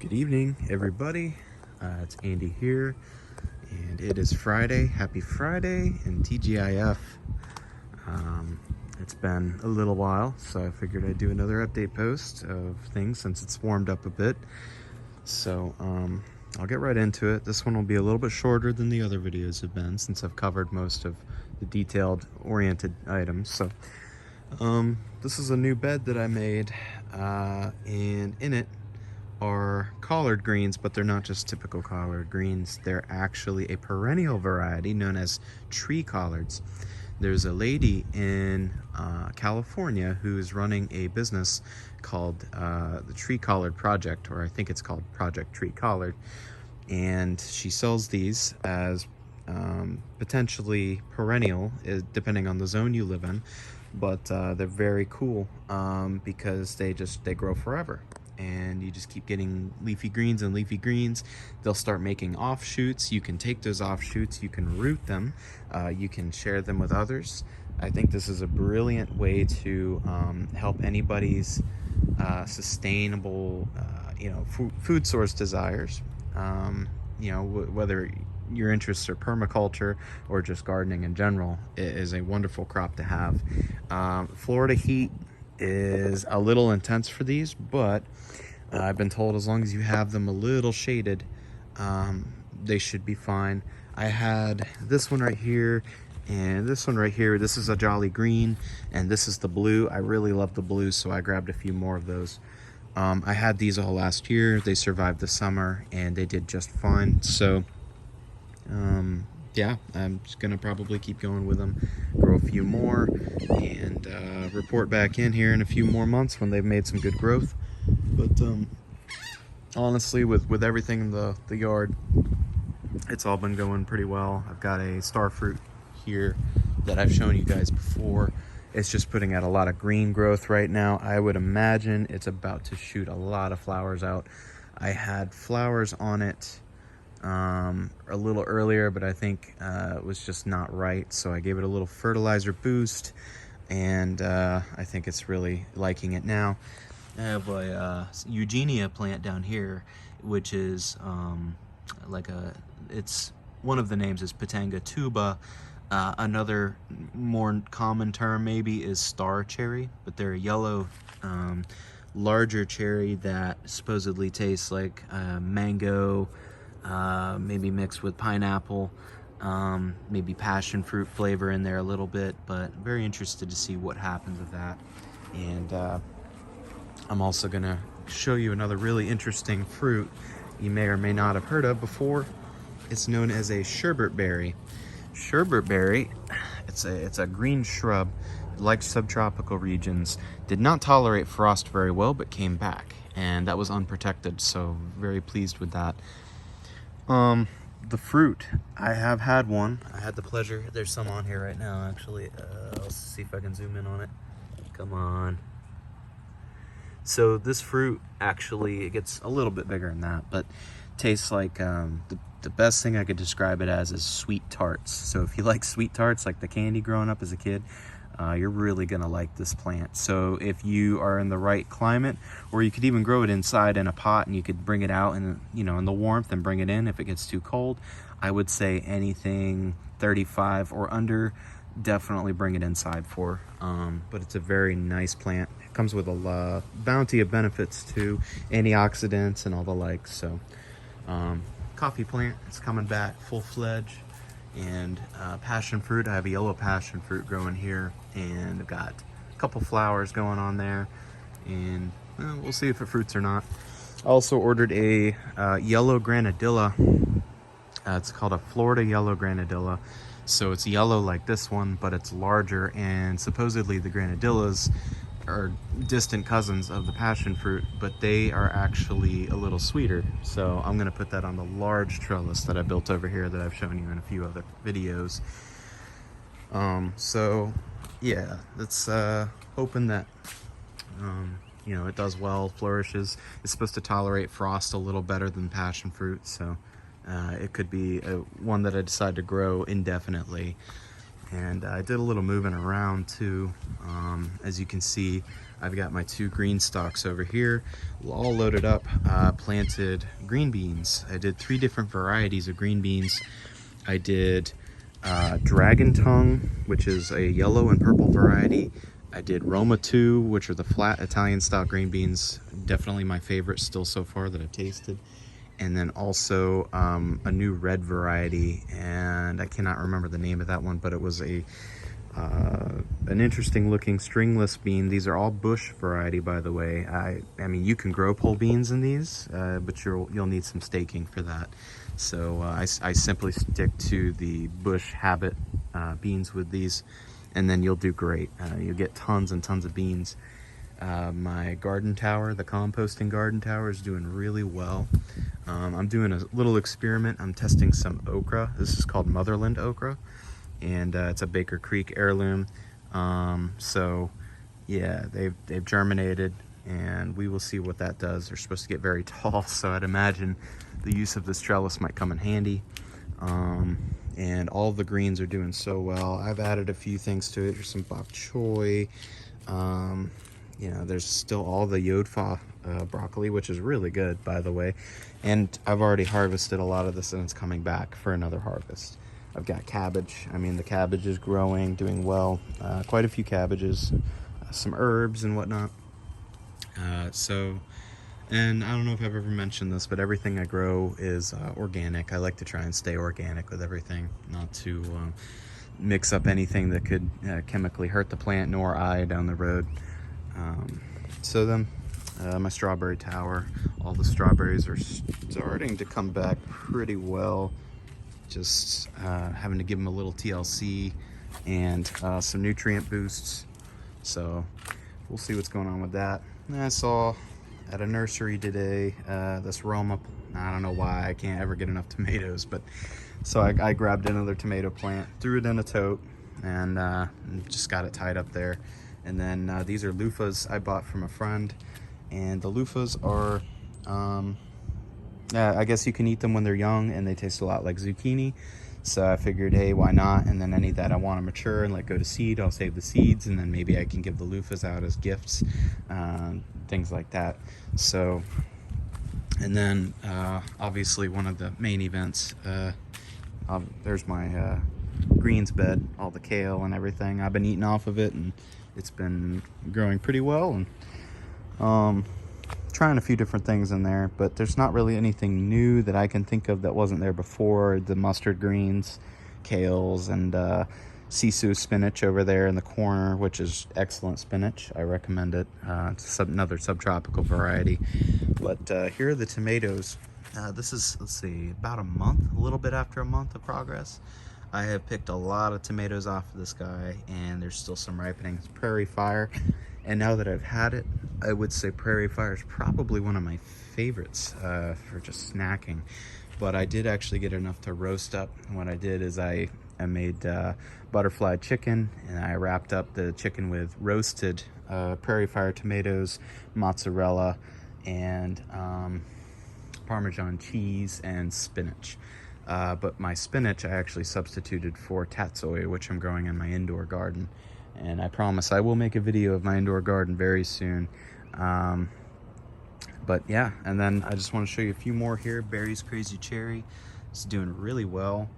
Good evening, everybody. It's Andy here, and it is Friday. Happy Friday and TGIF. It's been a little while, so I figured I'd do another update post of things since it's warmed up a bit. So I'll get right into it. This one will be a little bit shorter than the other videos have been since I've covered most of the detailed oriented items. So this is a new bed that I made, and in it are collard greens, but they're not just typical collard greens. They're actually a perennial variety known as tree collards. There's a lady in California who is running a business called the Tree Collard Project, or I think it's called Project Tree Collard, and she sells these as potentially perennial, depending on the zone you live in, but they're very cool because they grow forever, and you just keep getting leafy greens and leafy greens. They'll start making offshoots. You can take those offshoots, you can root them, you can share them with others. I think this is a brilliant way to help anybody's sustainable food source desires. Whether your interests are permaculture or just gardening in general, it is a wonderful crop to have. Florida heat is a little intense for these, but I've been told as long as you have them a little shaded, they should be fine. I had this one right here and this one right here. This is a jolly green, and this is the blue. I really love the blue, so I grabbed a few more of those. I had these all last year. They survived the summer and they did just fine. So yeah, I'm just gonna probably keep going with them, grow a few more, and report back in here in a few more months when they've made some good growth. But honestly, with everything in the yard, it's all been going pretty well. I've got a star fruit here that I've shown you guys before. It's just putting out a lot of green growth right now. I would imagine it's about to shoot a lot of flowers out. I had flowers on it a little earlier, but I think it was just not right, so I gave it a little fertilizer boost, and I think it's really liking it now. I have a Eugenia plant down here, which is it's one of the names is Pitanga tuba. Another more common term maybe is star cherry, but they're a yellow, larger cherry that supposedly tastes like mango, maybe mixed with pineapple, maybe passion fruit flavor in there a little bit, but very interested to see what happens with that. And I'm also gonna show you another really interesting fruit you may or may not have heard of before. It's known as a sherbet berry. Sherbet berry, it's a green shrub, likes subtropical regions, did not tolerate frost very well, but came back, and that was unprotected, so very pleased with that. The fruit, I have had one. I had the pleasure, there's some on here right now actually. I'll see if I can zoom in on it. Come on. So this fruit actually, it gets a little bit bigger than that, but tastes like the best thing I could describe it as is sweet tarts. So if you like sweet tarts, like the candy growing up as a kid, you're really gonna like this plant. So if you are in the right climate, or you could even grow it inside in a pot, and you could bring it out in the warmth and bring it in if it gets too cold, I would say anything 35 or under, definitely bring it inside for. But it's a very nice plant. It comes with a bounty of benefits too, antioxidants and all the like. So coffee plant, it's coming back full-fledged. And passion fruit, I have a yellow passion fruit growing here, and I've got a couple flowers going on there, and we'll see if it fruits or not. I also ordered a yellow granadilla. It's called a Florida yellow granadilla. So it's yellow like this one, but it's larger, and supposedly the granadillas are distant cousins of the passion fruit, but they are actually a little sweeter. So I'm gonna put that on the large trellis that I built over here that I've shown you in a few other videos. So yeah, that's hoping that it does well, flourishes. It's supposed to tolerate frost a little better than passion fruit, so it could be one that I decide to grow indefinitely. And I did a little moving around too. As you can see, I've got my 2 green stalks over here, all loaded up, planted green beans. I did 3 different varieties of green beans. I did Dragon Tongue, which is a yellow and purple variety. I did Roma 2, which are the flat Italian style green beans. Definitely my favorite still so far that I've tasted. And then also a new red variety, and I cannot remember the name of that one, but it was an interesting looking stringless bean. These are all bush variety, by the way. I mean, you can grow pole beans in these, but you'll need some staking for that. So I simply stick to the bush habit beans with these, and then you'll do great. You'll get tons and tons of beans. My garden tower, the composting garden tower, is doing really well. I'm doing a little experiment. I'm testing some okra. This is called Motherland okra, and it's a Baker Creek heirloom. So yeah, they've germinated, and we will see what that does. They're supposed to get very tall, so I'd imagine the use of this trellis might come in handy. And all the greens are doing so well. I've added a few things to it. There's some bok choy. You know, there's still all the yodfa broccoli, which is really good, by the way. And I've already harvested a lot of this, and it's coming back for another harvest. I've got cabbage. I mean, the cabbage is growing, doing well. Quite a few cabbages, some herbs and whatnot. And I don't know if I've ever mentioned this, but everything I grow is organic. I like to try and stay organic with everything, not to mix up anything that could chemically hurt the plant, nor I down the road. So then my strawberry tower, all the strawberries are starting to come back pretty well. Just having to give them a little TLC and some nutrient boosts. So we'll see what's going on with that. And I saw at a nursery today this Roma, I don't know why I can't ever get enough tomatoes, but so I grabbed another tomato plant, threw it in a tote, and just got it tied up there. And then these are loofahs I bought from a friend, and the loofahs are I guess you can eat them when they're young, and they taste a lot like zucchini. So I figured, hey, why not? And then any that I want to mature and let go to seed, I'll save the seeds, and then maybe I can give the loofahs out as gifts, things like that. So, and then obviously one of the main events, there's my greens bed, all the kale and everything. I've been eating off of it, and it's been growing pretty well, and trying a few different things in there, but there's not really anything new that I can think of that wasn't there before. The mustard greens, kales, and sisu spinach over there in the corner, which is excellent spinach. I recommend it. It's another subtropical variety. But here are the tomatoes. This is, let's see, about a little bit after a month of progress. I have picked a lot of tomatoes off of this guy, and there's still some ripening. It's Prairie Fire. And now that I've had it, I would say Prairie Fire is probably one of my favorites for just snacking. But I did actually get enough to roast up. And what I did is I made butterfly chicken, and I wrapped up the chicken with roasted Prairie Fire tomatoes, mozzarella, and Parmesan cheese and spinach. But my spinach I actually substituted for tatsoi, which I'm growing in my indoor garden. And I promise I will make a video of my indoor garden very soon. But yeah, and then I just want to show you a few more here. Barry's Crazy Cherry is doing really well.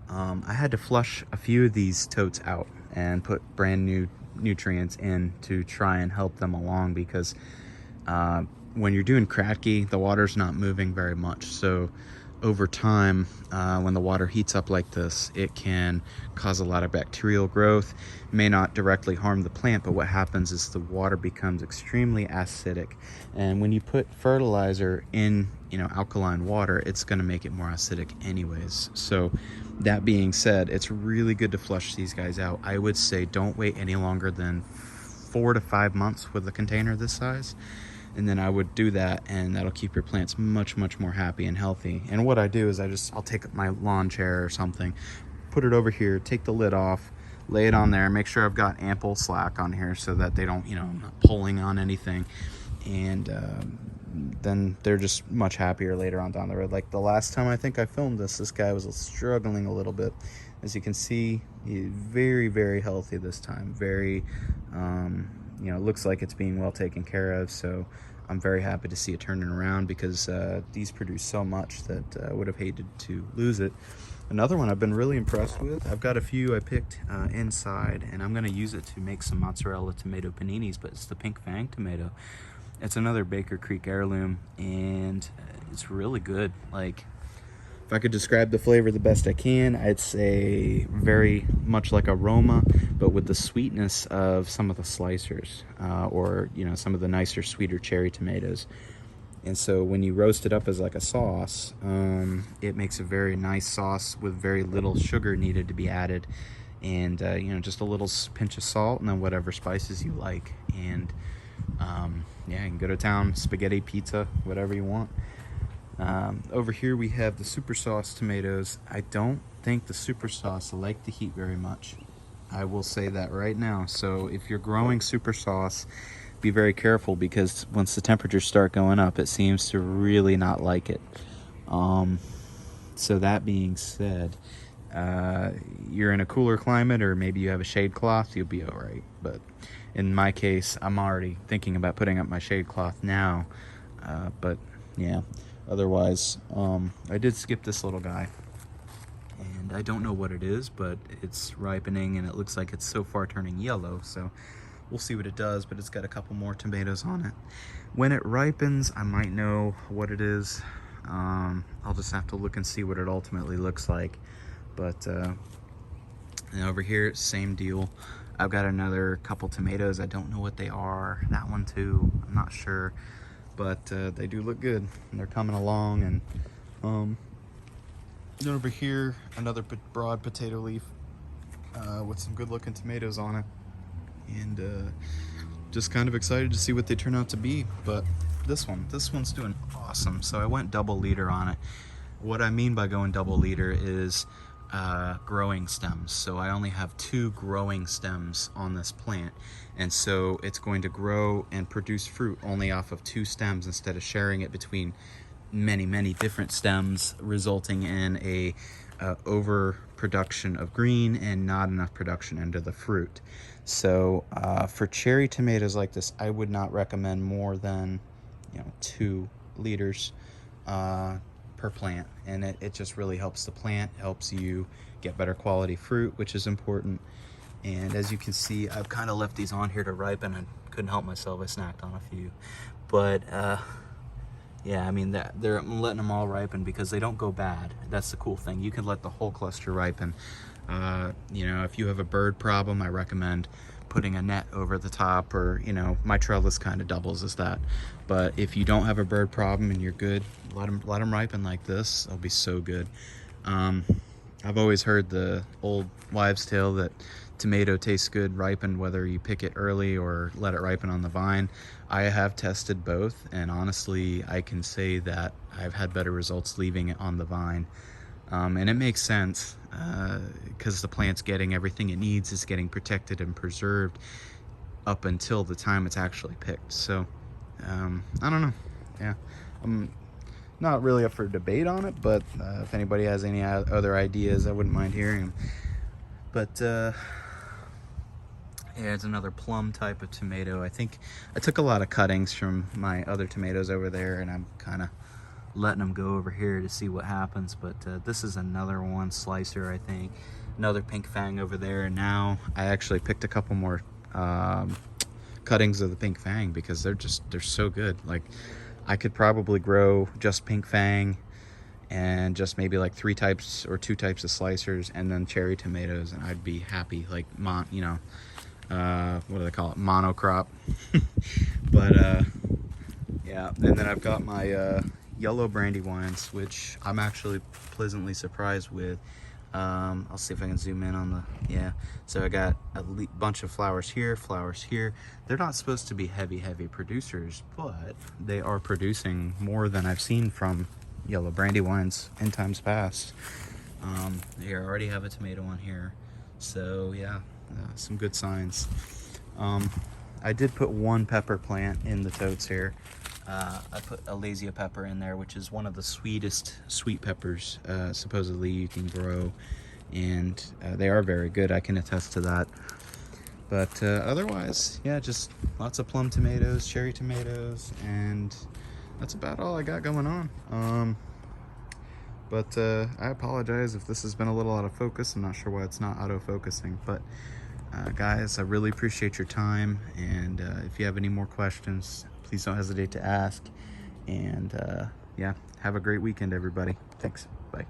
I had to flush a few of these totes out and put brand new nutrients in to try and help them along, because when you're doing Kratky, the water's not moving very much. So over time, when the water heats up like this, it can cause a lot of bacterial growth. It may not directly harm the plant, but what happens is the water becomes extremely acidic. And when you put fertilizer in, alkaline water, it's going to make it more acidic anyways. So that being said, it's really good to flush these guys out. I would say don't wait any longer than 4 to 5 months with a container this size. And then I would do that, and that'll keep your plants much, much more happy and healthy. And what I do is I'll take my lawn chair or something, put it over here, take the lid off, lay it on there, make sure I've got ample slack on here so that they don't, I'm not pulling on anything. And then they're just much happier later on down the road. Like the last time I think I filmed this guy was struggling a little bit. As you can see, he's very, very healthy this time. Very, you know, it looks like it's being well taken care of. So I'm very happy to see it turning around, because these produce so much that I would have hated to lose it. Another one I've been really impressed with, I've got a few I picked inside, and I'm going to use it to make some mozzarella tomato paninis, but it's the Pink Fang tomato. It's another Baker Creek heirloom, and it's really good. Like, if I could describe the flavor the best I can, I'd say very much like a Roma, but with the sweetness of some of the slicers, or, you know, some of the nicer, sweeter cherry tomatoes. And so when you roast it up as like a sauce, it makes a very nice sauce with very little sugar needed to be added. And, you know, just a little pinch of salt, and then whatever spices you like. And, yeah, you can go to town, spaghetti, pizza, whatever you want. Over here we have the super sauce tomatoes. I don't think the super sauce like the heat very much. I will say that right now. So if you're growing super sauce, be very careful, because once the temperatures start going up, it seems to really not like it. So that being said, you're in a cooler climate, or maybe you have a shade cloth, you'll be all right. But in my case, I'm already thinking about putting up my shade cloth now. But yeah, otherwise, I did skip this little guy, and I don't know what it is, but it's ripening, and it looks like it's so far turning yellow. So we'll see what it does, but it's got a couple more tomatoes on it. When it ripens, I might know what it is. I'll just have to look and see what it ultimately looks like. But and over here, same deal. I've got another couple tomatoes. I don't know what they are. That one too, I'm not sure. But they do look good, and they're coming along. And then over here, another broad potato leaf with some good looking tomatoes on it. And just kind of excited to see what they turn out to be. But this one's doing awesome. So I went double leader on it. What I mean by going double leader is growing stems. So I only have 2 growing stems on this plant, and so it's going to grow and produce fruit only off of 2 stems, instead of sharing it between many different stems, resulting in a overproduction of green and not enough production into the fruit. So for cherry tomatoes like this, I would not recommend more than, you know, 2 liters per plant, and it just really helps the plant, helps you get better quality fruit, which is important. And as you can see, I've kind of left these on here to ripen, and couldn't help myself, I snacked on a few. But yeah, I mean, I'm letting them all ripen because they don't go bad. That's the cool thing. You can let the whole cluster ripen. You know, if you have a bird problem, I recommend putting a net over the top, or, you know, my trellis kind of doubles as that. But if you don't have a bird problem and you're good, let them ripen like this. They'll be so good. I've always heard the old wives' tale that tomato tastes good ripened, whether you pick it early or let it ripen on the vine. I have tested both, and honestly, I can say that I've had better results leaving it on the vine. And it makes sense, because the plant's getting everything it needs, it's getting protected and preserved up until the time it's actually picked. So I don't know. Yeah, I'm not really up for debate on it, but if anybody has any other ideas, I wouldn't mind hearing them. But yeah, it's another plum type of tomato. I think I took a lot of cuttings from my other tomatoes over there, and I'm kind of letting them go over here to see what happens. But this is another one slicer, I think. Another Pink Fang over there. And now I actually picked a couple more cuttings of the Pink Fang, because they're so good. Like, I could probably grow just Pink Fang and just maybe like 3 types or 2 types of slicers, and then cherry tomatoes, and I'd be happy. Like, you know, what do they call it, monocrop. But yeah, and then I've got my yellow brandywines, which I'm actually pleasantly surprised with. I'll see if I can zoom in on the, yeah, so I got a bunch of flowers here. They're not supposed to be heavy producers, but they are producing more than I've seen from yellow brandywines in times past. Here, I already have a tomato on here, so yeah, some good signs. I did put 1 pepper plant in the totes here. I put a Alasia pepper in there, which is one of the sweetest sweet peppers supposedly you can grow, and they are very good. I can attest to that. But otherwise, yeah, just lots of plum tomatoes, cherry tomatoes, and that's about all I got going on. But I apologize if this has been a little out of focus. I'm not sure why it's not auto-focusing, but guys, I really appreciate your time, and if you have any more questions, please don't hesitate to ask. And yeah, have a great weekend, everybody. Thanks. Bye.